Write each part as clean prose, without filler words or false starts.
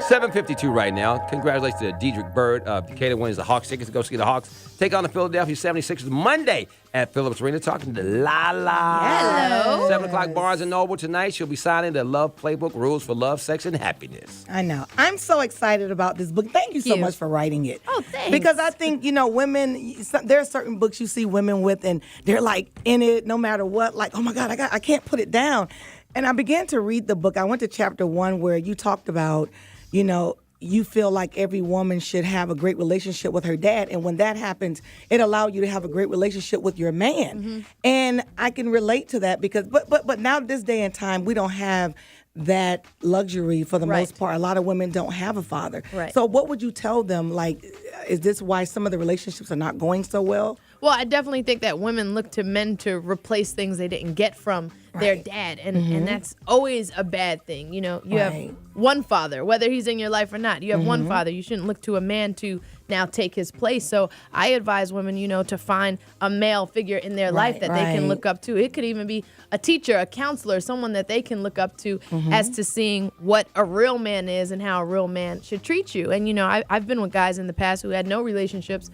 7:52 right now. Congratulations to Peachtree Rd Decatur wins the Hawks tickets to go see the Hawks take on the Philadelphia 76ers Monday at Phillips Arena. Talking to Lala. Hello. 7 o'clock, Barnes & Noble tonight. She'll be signing the Love Playbook, Rules for Love, Sex, and Happiness. I know. I'm so excited about this book. Thank you so much for writing it. Oh, thanks. Because I think, women, there are certain books you see women with, and they're like in it no matter what. Like, oh my God, I can't put it down. And I began to read the book. I went to chapter 1 where you talked about, you feel like every woman should have a great relationship with her dad. And when that happens, it allows you to have a great relationship with your man. Mm-hmm. And I can relate to that because, but now this day and time, we don't have that luxury for the most part. A lot of women don't have a father. Right. So what would you tell them? Like, is this why some of the relationships are not going so well? Well, I definitely think that women look to men to replace things they didn't get from their dad. And that's always a bad thing. You have one father, whether he's in your life or not. You have one father. You shouldn't look to a man to now take his place. So I advise women, to find a male figure in their life that they can look up to. It could even be a teacher, a counselor, someone that they can look up to as to seeing what a real man is and how a real man should treat you. And, I've been with guys in the past who had no relationships.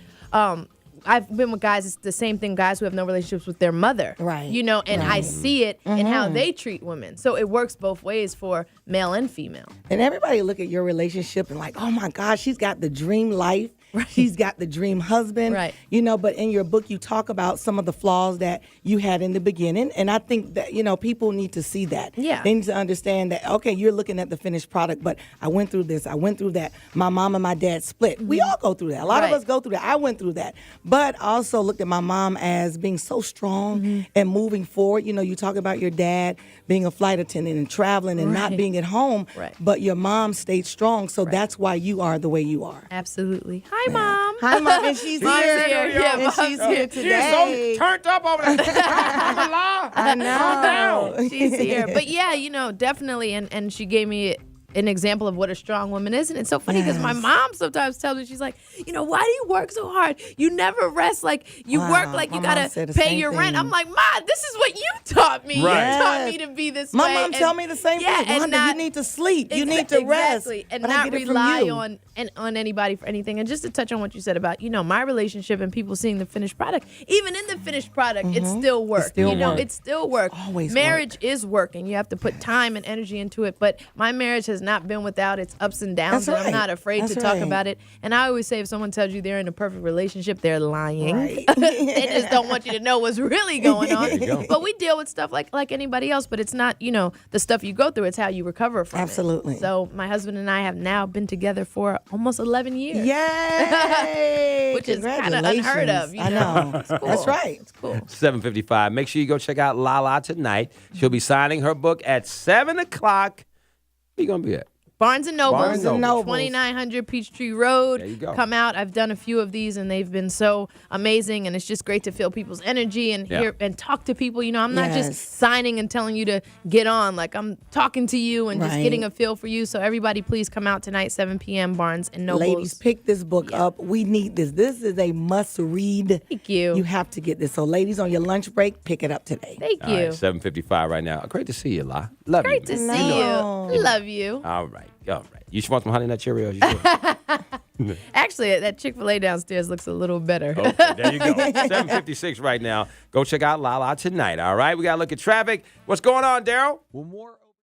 I've been with guys, it's the same thing, guys who have no relationships with their mother. Right. And I see it in how they treat women. So it works both ways for male and female. And everybody look at your relationship and like, oh my gosh, she's got the dream life. Right. She's got the dream husband. Right. But in your book, you talk about some of the flaws that you had in the beginning. And I think that, people need to see that. Yeah. They need to understand that, okay, you're looking at the finished product, but I went through this. I went through that. My mom and my dad split. We all go through that. A lot of us go through that. I went through that. But I also looked at my mom as being so strong and moving forward. You talk about your dad being a flight attendant and traveling and not being at home. Right. But your mom stayed strong. So that's why you are the way you are. Absolutely. Hi, Mom. Hi, Mom. And she's here. Yeah, and she's here today. She's so turned up over there. I know. She's here. But yeah, definitely. And she gave me an example of what a strong woman is. And it's so funny because my mom sometimes tells me, she's like, why do you work so hard? You never rest. Like, you work like you got to pay your rent. I'm like, Ma, this is what you taught me. Right. You taught me to be this way. My mom tell me the same thing. And you need to sleep. You need to rest. Exactly. And not rely on anybody for anything. And just to touch on what you said about, my relationship and people seeing the finished product, even in the finished product, it still works. It still works. Always marriage is work, and you have to put time and energy into it. But my marriage has not been without its ups and downs. And I'm not afraid to talk about it. And I always say if someone tells you they're in a perfect relationship, they're lying. Right. They just don't want you to know what's really going on. But we deal with stuff like anybody else, but it's not, the stuff you go through, it's how you recover from it. Absolutely. So my husband and I have now been together for almost 11 years. Yay! Which is kind of unheard of. I know. It's cool. That's right. It's cool. 7:55. Make sure you go check out Lala tonight. She'll be signing her book at 7 o'clock. Where you going to be at? Barnes & Noble, Barnes & Noble. 2900 Peachtree Road. There you go. Come out. I've done a few of these, and they've been so amazing, and it's just great to feel people's energy and hear and talk to people. I'm not just signing and telling you to get on. Like, I'm talking to you and just getting a feel for you. So everybody, please come out tonight, 7 p.m., Barnes & Noble. Ladies, pick this book up. We need this. This is a must-read. Thank you. You have to get this. So, ladies, on your lunch break, pick it up today. Thank you. All right, 7:55 right now. Great to see you, La. Love you. Great to see you. Love you. All right. You should want some Honey Nut Cheerios. You should. Actually, that Chick-fil-A downstairs looks a little better. Okay, there you go. 7:56 right now. Go check out Lala tonight, all right? We got to look at traffic. What's going on, Daryl? Well, more